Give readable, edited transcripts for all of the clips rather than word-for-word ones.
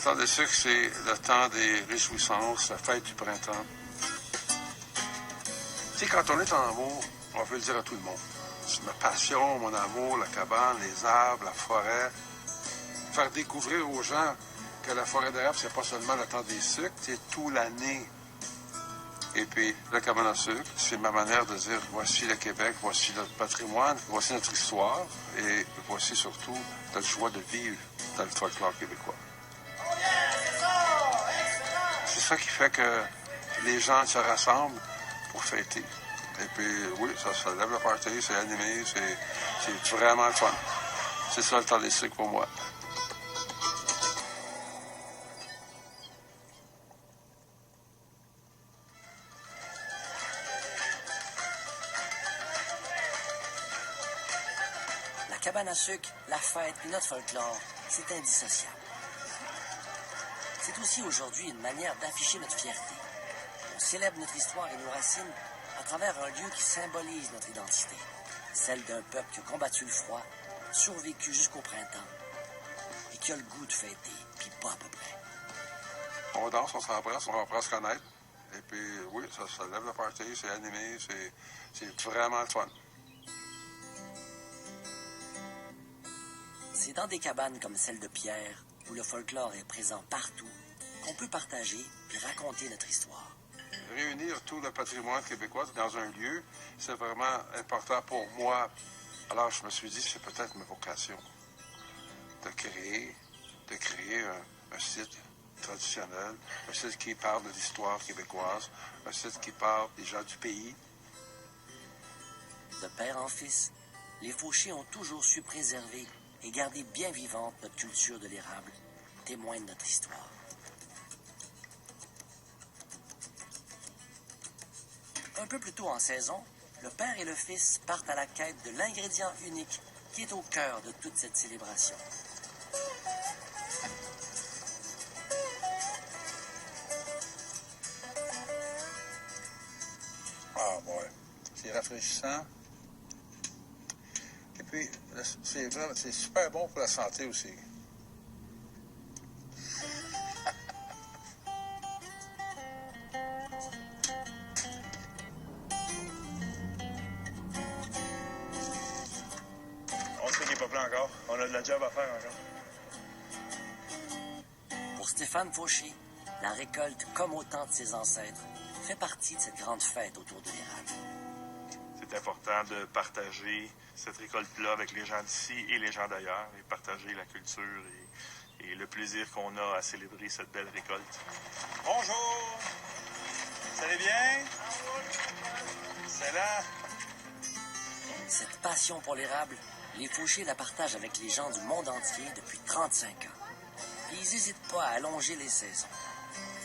Le temps des sucres, c'est le temps des réjouissances, la fête du printemps. Tu sais, quand on est en amour, on veut le dire à tout le monde. C'est ma passion, mon amour, la cabane, les arbres, la forêt. Faire découvrir aux gens que la forêt d'érable, c'est pas seulement le temps des sucres, c'est tout l'année. Et puis, la cabane à sucre, c'est ma manière de dire, voici le Québec, voici notre patrimoine, voici notre histoire, et voici surtout notre joie de vivre dans le folklore québécois. C'est ça qui fait que les gens se rassemblent pour fêter. Et puis, oui, ça lève le party, c'est animé, c'est vraiment le fun. C'est ça le temps des sucres pour moi. La cabane à sucre, la fête et notre folklore, c'est indissociable. C'est aussi aujourd'hui une manière d'afficher notre fierté. On célèbre notre histoire et nos racines à travers un lieu qui symbolise notre identité. Celle d'un peuple qui a combattu le froid, survécu jusqu'au printemps et qui a le goût de fêter, puis pas à peu près. On danse, on s'embrasse, on apprend à se connaître. Et puis, oui, ça lève le party, c'est animé, c'est vraiment le fun. C'est dans des cabanes comme celle de Pierre, où le folklore est présent partout, qu'on peut partager puis raconter notre histoire. Réunir tout le patrimoine québécois dans un lieu, c'est vraiment important pour moi. Alors, je me suis dit, c'est peut-être ma vocation de créer un site traditionnel, un site qui parle de l'histoire québécoise, un site qui parle des gens du pays. De père en fils, les Fauchés ont toujours su préserver et garder bien vivante notre culture de l'érable, témoin de notre histoire. Un peu plus tôt en saison, le père et le fils partent à la quête de l'ingrédient unique qui est au cœur de toute cette célébration. Ah, ouais. C'est rafraîchissant. Et puis, c'est super bon pour la santé aussi. On sait qu'il n'est pas plein encore. On a de la job à faire encore. Pour Stéphane Fauché, la récolte, comme autant de ses ancêtres, fait partie de cette grande fête autour de l'érable. C'est important de partager cette récolte-là avec les gens d'ici et les gens d'ailleurs, et partager la culture et le plaisir qu'on a à célébrer cette belle récolte. Bonjour! Vous allez bien? Excellent! Cette passion pour l'érable, les Fauchés la partagent avec les gens du monde entier depuis 35 ans. Et ils n'hésitent pas à allonger les saisons.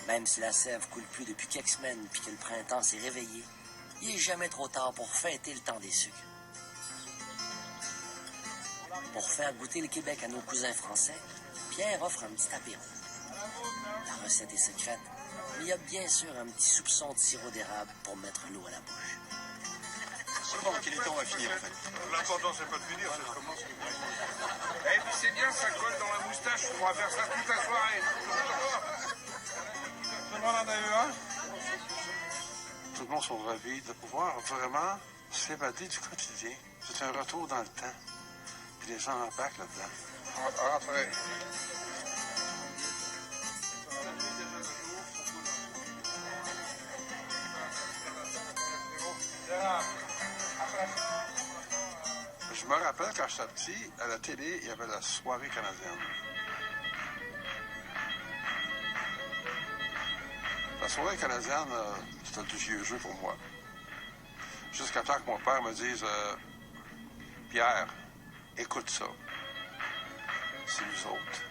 Même si la sève coule plus depuis quelques semaines puis que le printemps s'est réveillé, il n'est jamais trop tard pour fêter le temps des sucres. Pour faire goûter le Québec à nos cousins français, Pierre offre un petit apéro. La recette est secrète, mais il y a bien sûr un petit soupçon de sirop d'érable pour mettre l'eau à la bouche. C'est bon, quel est le temps à finir en fait? L'important c'est pas de finir, c'est de commencer. Et puis c'est bien, ça colle dans la moustache, on va faire ça toute la soirée. Tout le monde en a eu un? Tout le monde sont ravis de pouvoir vraiment s'évader du quotidien. C'est un retour dans le temps. Puis les gens embarquent là-dedans. Rentrez. Je me rappelle quand j'étais petit, à la télé, il y avait la soirée canadienne. La soirée canadienne, c'était du vieux jeu pour moi. Jusqu'à temps que mon père me dise Pierre, écoute ça. C'est nous autres.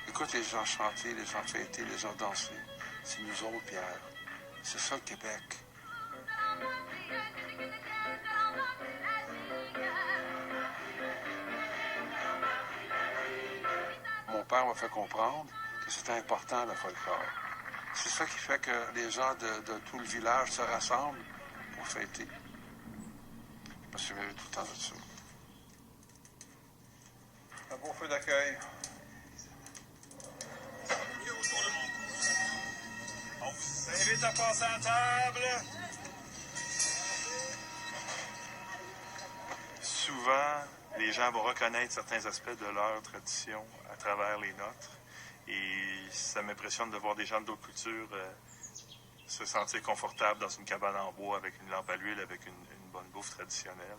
Écoute les gens chanter, les gens fêter, les gens danser. C'est nous autres, Pierre. C'est ça le Québec. Mon père m'a fait comprendre que c'était important le folklore. C'est ça qui fait que les gens de tout le village se rassemblent pour fêter. Je me souviens tout le temps de ça. Un beau feu d'accueil. On vous invite à passer à table. Souvent, les gens vont reconnaître certains aspects de leur tradition à travers les nôtres. Et ça m'impressionne de voir des gens d'autres cultures se sentir confortables dans une cabane en bois avec une lampe à l'huile, avec une bonne bouffe traditionnelle.